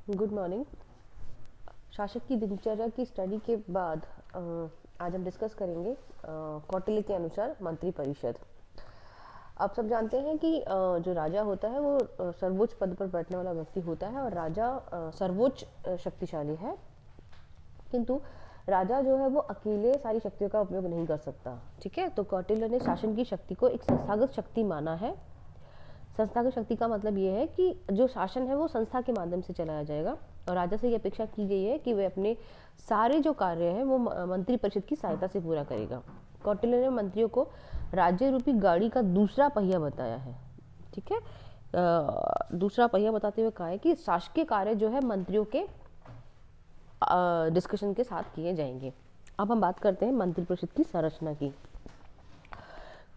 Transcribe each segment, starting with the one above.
Good morning. शासक की दिनचर्या की स्टडी के बाद आज हम डिस्कस करेंगे कौटिल्य के अनुसार मंत्री परिषद। आप सब जानते हैं कि जो राजा होता है वो सर्वोच्च पद पर बैठने वाला व्यक्ति होता है और राजा सर्वोच्च शक्तिशाली है, किंतु राजा जो है वो अकेले सारी शक्तियों का उपयोग नहीं कर सकता। ठीक है, तो कौटिल्य ने शासन की शक्ति को एक संस्थागत शक्ति माना है। संस्थागत शक्ति का मतलब ये है कि जो शासन है वो संस्था के माध्यम से चलाया जाएगा और राजा से ये अपेक्षा की गई है कि वे अपने सारे जो कार्य हैं वो मंत्री परिषद की सहायता से पूरा करेगा। कौटिल्य ने मंत्रियों को राज्य रूपी गाड़ी का दूसरा पहिया बताया है। ठीक है, दूसरा पहिया बताते हुए कहा है कि शासकीय कार्य जो है मंत्रियों के डिस्कशन के साथ किए जाएंगे। अब हम बात करते हैं मंत्री परिषद की संरचना की।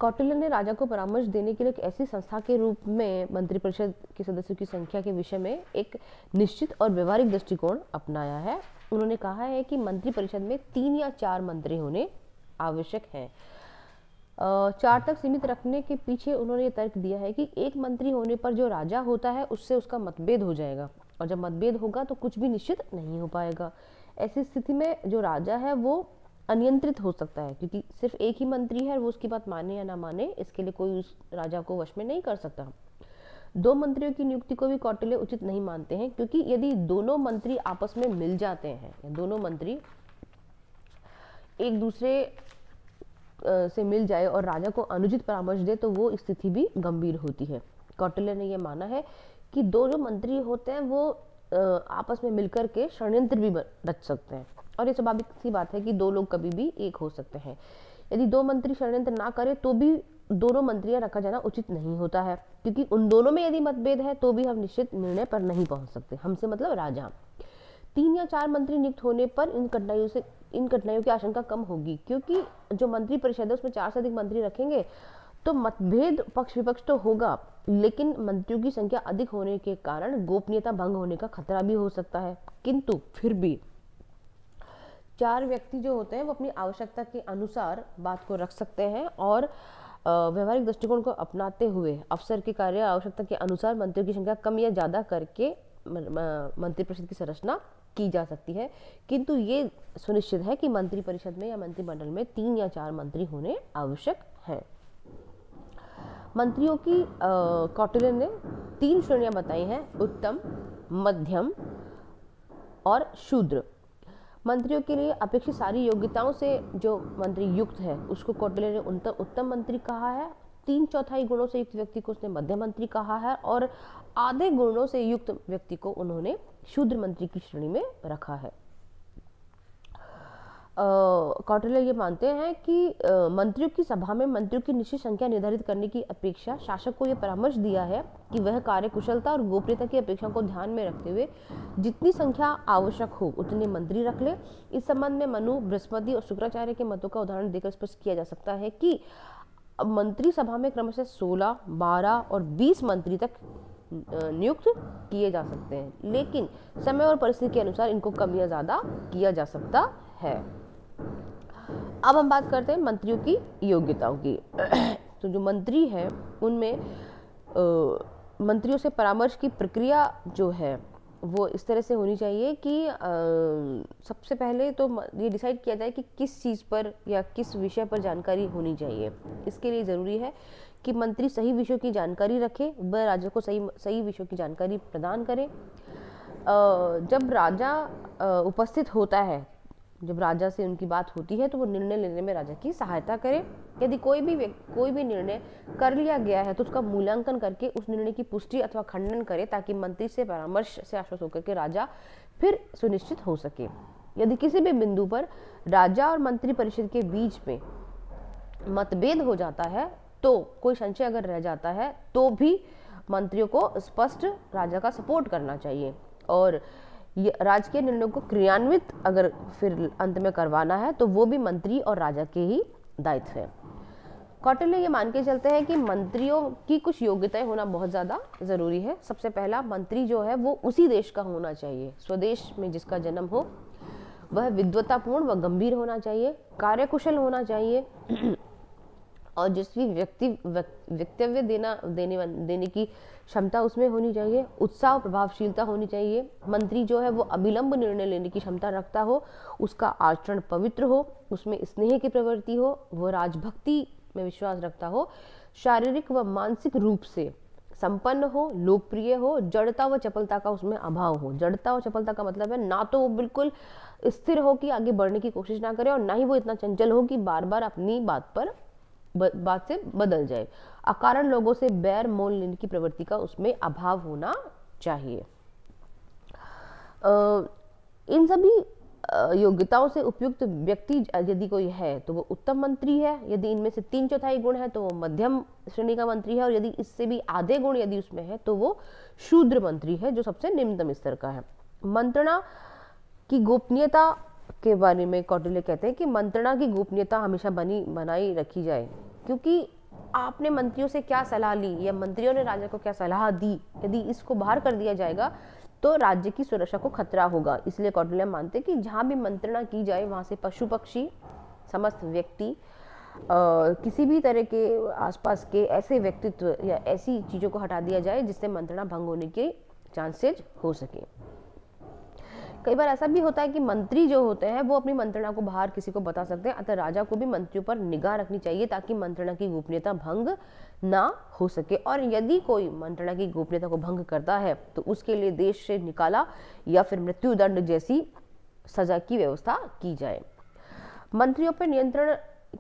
कौटिल्य ने राजा को परामर्श देने के लिए एक ऐसी संस्था के रूप में मंत्रिपरिषद के सदस्यों की संख्या के विषय में एक निश्चित और व्यवहारिक दृष्टिकोण अपनाया है। उन्होंने कहा है कि मंत्रिपरिषद में 3 या 4 मंत्री होने आवश्यक हैं। 4 तक सीमित रखने के पीछे उन्होंने ये तर्क दिया है कि एक मंत्री होने पर जो राजा होता है उससे उसका मतभेद हो जाएगा और जब मतभेद होगा तो कुछ भी निश्चित नहीं हो पाएगा। ऐसी स्थिति में जो राजा है वो अनियंत्रित हो सकता है, क्योंकि सिर्फ एक ही मंत्री है और वो उसकी बात माने या ना माने इसके लिए कोई उस राजा को वश में नहीं कर सकता। 2 मंत्रियों की नियुक्ति को भी कौटिल्य उचित नहीं मानते हैं, क्योंकि यदि दोनों मंत्री आपस में मिल जाते हैं या दोनों मंत्री एक दूसरे से मिल जाए और राजा को अनुचित परामर्श दे तो वो स्थिति भी गंभीर होती है। कौटिल्य ने यह माना है कि 2 जो मंत्री होते हैं वो आपस में मिलकर के षड्यंत्र भी रच सकते हैं और ये स्वाभाविक सी बात है कि 2 लोग कभी भी एक हो सकते हैं। यदि 2 मंत्री षड्यंत्र ना करे तो भी दोनों मंत्रियां रखा जाना उचित नहीं होता है, क्योंकि उन दोनों में यदि मतभेद है तो भी हम निश्चित निर्णय पर नहीं पहुंच सकते। हमसे मतलब राजा। 3 या 4 मंत्री नियुक्त होने पर इन कठिनाइयों की आशंका कम होगी, क्योंकि जो मंत्री परिषद है उसमें 4 से अधिक मंत्री रखेंगे तो मतभेद पक्ष विपक्ष तो होगा, लेकिन मंत्रियों की संख्या अधिक होने के कारण गोपनीयता भंग होने का खतरा भी हो सकता है। किंतु फिर भी 4 व्यक्ति जो होते हैं वो अपनी आवश्यकता के अनुसार बात को रख सकते हैं और व्यवहारिक दृष्टिकोण को अपनाते हुए अफसर के कार्य आवश्यकता के अनुसार मंत्रियों की संख्या कम या ज़्यादा करके मंत्रिपरिषद की संरचना की जा सकती है। किंतु ये सुनिश्चित है कि मंत्रिपरिषद में या मंत्रिमंडल में 3 या 4 मंत्री होने आवश्यक हैं। मंत्रियों की कौटिल्य ने 3 श्रेणियां बताई हैं: उत्तम, मध्यम और शूद्र। मंत्रियों के लिए अपेक्षित सारी योग्यताओं से जो मंत्री युक्त है उसको कौटिल्य ने उत्तम मंत्री कहा है। 3/4 गुणों से युक्त व्यक्ति को उसने मध्यम मंत्री कहा है और आधे गुणों से युक्त व्यक्ति को उन्होंने शूद्र मंत्री की श्रेणी में रखा है। कौटिल्य ये मानते हैं कि मंत्रियों की सभा में मंत्रियों की निश्चित संख्या निर्धारित करने की अपेक्षा शासक को यह परामर्श दिया है कि वह कार्यकुशलता और गोपनीयता की अपेक्षाओं को ध्यान में रखते हुए जितनी संख्या आवश्यक हो उतने मंत्री रख ले। इस संबंध में मनु, बृहस्पति और शुक्राचार्य के मतों का उदाहरण देकर स्पष्ट किया जा सकता है कि मंत्री सभा में क्रमशः 16, 12 और 20 मंत्री तक नियुक्त किए जा सकते हैं, लेकिन समय और परिस्थिति के अनुसार इनको कम या ज्यादा किया जा सकता है। अब हम बात करते हैं मंत्रियों की योग्यताओं की। तो जो मंत्री है उनमें मंत्रियों से परामर्श की प्रक्रिया जो है वो इस तरह से होनी चाहिए कि सबसे पहले तो ये डिसाइड किया जाए कि किस चीज़ पर या किस विषय पर जानकारी होनी चाहिए। इसके लिए ज़रूरी है कि मंत्री सही विषयों की जानकारी रखे, वह राजा को सही विषयों की जानकारी प्रदान करे। जब राजा उपस्थित होता है, जब राजा से उनकी बात होती है तो वो निर्णय लेने में राजा की सहायता करे। यदि कोई भी निर्णय कर लिया गया है तो उसका मूल्यांकन करके उस निर्णय की पुष्टि अथवा खंडन करे, ताकि मंत्री से परामर्श से आश्वस्त होकर के राजा फिर सुनिश्चित हो सके। यदि किसी भी बिंदु पर राजा और मंत्री परिषद के बीच में मतभेद हो जाता है तो कोई संशय अगर रह जाता है तो भी मंत्रियों को स्पष्ट राजा का सपोर्ट करना चाहिए और राजकीय निर्णयों को क्रियान्वित अगर फिर अंत में करवाना है तो वो भी मंत्री और राजा के ही दायित्व है। कौटिल्य ये मान के चलते हैं कि मंत्रियों की कुछ योग्यताएं होना बहुत ज़्यादा ज़रूरी है। सबसे पहला, मंत्री जो है वो उसी देश का होना चाहिए, स्वदेश में जिसका जन्म हो। वह विद्वतापूर्ण व गंभीर होना चाहिए, कार्यकुशल होना चाहिए, और जिसकी वक्तव्य देने की क्षमता उसमें होनी चाहिए, उत्साह प्रभावशीलता होनी चाहिए। मंत्री जो है वो अविलंब निर्णय लेने की क्षमता रखता हो, उसका आचरण पवित्र हो, उसमें स्नेह की प्रवृत्ति हो, वो राजभक्ति में विश्वास रखता हो, शारीरिक व मानसिक रूप से संपन्न हो, लोकप्रिय हो, जड़ता व चपलता का उसमें अभाव हो। जड़ता और चपलता का मतलब है ना तो वो बिल्कुल स्थिर हो कि आगे बढ़ने की कोशिश ना करे, और ना ही वो इतना चंचल हो कि बार बार अपनी बात से बदल जाए। अकारण लोगों से बैर मोल लेने की प्रवृत्ति का उसमें अभाव होना चाहिए। इन सभी योग्यताओं से उपयुक्त व्यक्ति यदि कोई है तो वो उत्तम मंत्री है। यदि इनमें से 3/4 गुण है तो वो मध्यम श्रेणी का मंत्री है, और यदि इससे भी आधे गुण यदि उसमें है तो वो शूद्र मंत्री है, जो सबसे निम्नतम स्तर का है। मंत्रणा की गोपनीयता के बारे में कौटिल्य कहते हैं कि मंत्रणा की गोपनीयता हमेशा बनाई रखी जाए, क्योंकि आपने मंत्रियों से क्या सलाह ली या मंत्रियों ने राजा को क्या सलाह दी, यदि इसको बाहर कर दिया जाएगा तो राज्य की सुरक्षा को खतरा होगा। इसलिए कौटिल्य मानते कि जहाँ भी मंत्रणा की जाए वहाँ से पशु पक्षी, समस्त व्यक्ति, किसी भी तरह के आसपास के ऐसे व्यक्तित्व या ऐसी चीज़ों को हटा दिया जाए जिससे मंत्रणा भंग होने के चांसेज हो सके। कई बार ऐसा भी होता है कि मंत्री जो होते हैं वो अपनी मंत्रणा को बाहर किसी को बता सकते हैं, अतः राजा को भी मंत्रियों पर निगाह रखनी चाहिए ताकि मंत्रणा की गोपनीयता भंग ना हो सके। और यदि कोई मंत्रणा की गोपनीयता को भंग करता है तो उसके लिए देश से निकाला या फिर मृत्युदंड जैसी सजा की व्यवस्था की जाए। मंत्रियों पर नियंत्रण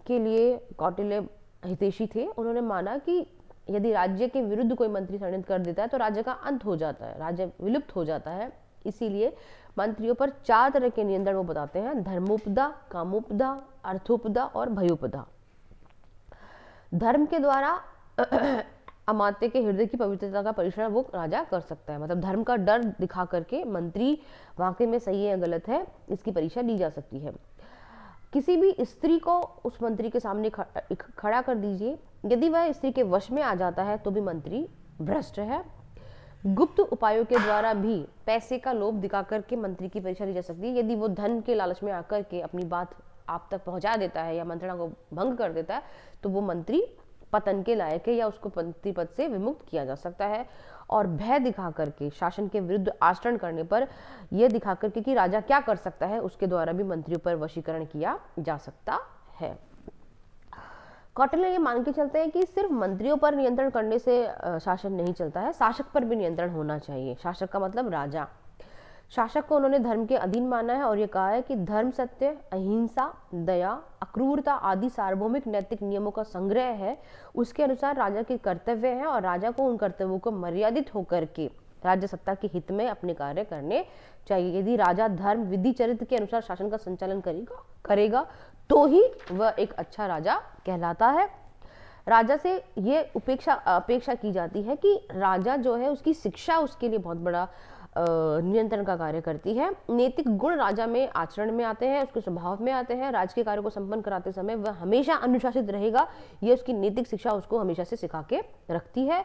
के लिए कौटिल्य हितैषी थे। उन्होंने माना कि यदि राज्य के विरुद्ध कोई मंत्री षड्यंत्र कर देता है तो राज्य का अंत हो जाता है, राज्य विलुप्त हो जाता है। इसीलिए मंत्रियों पर 4 तरह के नियंत्रण वो बताते हैं: धर्मोपदा, कामोपदा, अर्थोपदा और भयोपदा। धर्म के द्वारा अमात्य के हृदय की पवित्रता का परीक्षण वो राजा कर सकता है, मतलब धर्म का डर दिखा करके मंत्री वाकई में सही है या गलत है इसकी परीक्षा ली जा सकती है। किसी भी स्त्री को उस मंत्री के सामने खड़ा कर दीजिए, यदि वह स्त्री के वश में आ जाता है तो भी मंत्री भ्रष्ट है। गुप्त उपायों के द्वारा भी पैसे का लोभ दिखा करके मंत्री की परीक्षा ली जा सकती है। यदि वो धन के लालच में आकर के अपनी बात आप तक पहुंचा देता है या मंत्रणा को भंग कर देता है तो वो मंत्री पतन के लायक है या उसको मंत्री पद से विमुक्त किया जा सकता है। और भय दिखा करके शासन के विरुद्ध आचरण करने पर यह दिखा करके कि राजा क्या कर सकता है उसके द्वारा भी मंत्रियों पर वशीकरण किया जा सकता है। कौटिल्य ये मान के चलते हैं कि सिर्फ मंत्रियों पर नियंत्रण करने से शासन नहीं चलता है, शासक पर भी नियंत्रण होना चाहिए। शासक का मतलब राजा। शासक को उन्होंने धर्म के अधीन माना है और ये कहा है कि धर्म, सत्य, अहिंसा, दया, अक्रूरता आदि सार्वभौमिक नैतिक नियमों का संग्रह है। उसके अनुसार राजा के कर्तव्य हैं और राजा को उन कर्तव्यों को मर्यादित होकर के राज्य सत्ता के हित में अपने कार्य करने चाहिए। यदि राजा धर्म, विधि, चरित्र के अनुसार शासन का संचालन करेगा तो ही वह एक अच्छा राजा कहलाता है। राजा से ये अपेक्षा की जाती है कि राजा जो है उसकी शिक्षा उसके लिए बहुत बड़ा नियंत्रण का कार्य करती है। नैतिक गुण राजा में आचरण में आते हैं, उसके स्वभाव में आते हैं। राज के कार्य को संपन्न कराते समय वह हमेशा अनुशासित रहेगा, ये उसकी नैतिक शिक्षा उसको हमेशा से सिखा के रखती है।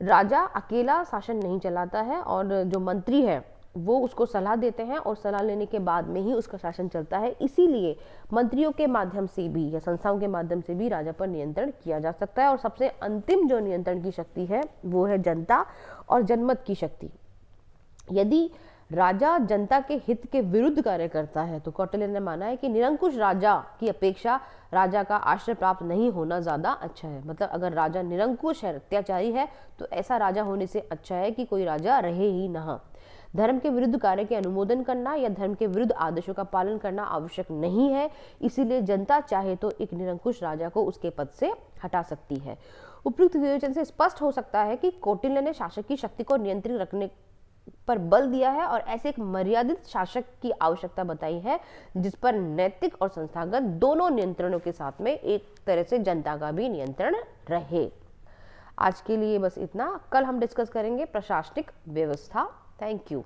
राजा अकेला शासन नहीं चलाता है और जो मंत्री है वो उसको सलाह देते हैं और सलाह लेने के बाद में ही उसका शासन चलता है। इसीलिए मंत्रियों के माध्यम से भी या संस्थाओं के माध्यम से भी राजा पर नियंत्रण किया जा सकता है। और सबसे अंतिम जो नियंत्रण की शक्ति है वो है जनता और जनमत की शक्ति। यदि राजा जनता के हित के विरुद्ध कार्य करता है तो कौटिल्य ने माना है कि निरंकुश राजा की अपेक्षा राजा का आश्रय प्राप्त नहीं होना ज्यादा अच्छा है। मतलब अगर राजा निरंकुश है, अत्याचारी है, तो ऐसा राजा होने से अच्छा है कि कोई राजा रहे ही ना। धर्म के विरुद्ध कार्य के अनुमोदन करना या धर्म के विरुद्ध आदेशों का पालन करना आवश्यक नहीं है। इसीलिए जनता चाहे तो एक निरंकुश राजा को उसके पद से हटा सकती है। उपयुक्त विवेचन से स्पष्ट हो सकता है कि कौटिल्य ने शासक की शक्ति को नियंत्रित रखने पर बल दिया है और ऐसे एक मर्यादित शासक की आवश्यकता बताई है जिस पर नैतिक और संस्थागत दोनों नियंत्रणों के साथ में एक तरह से जनता का भी नियंत्रण रहे। आज के लिए बस इतना। कल हम डिस्कस करेंगे प्रशासनिक व्यवस्था। Thank you.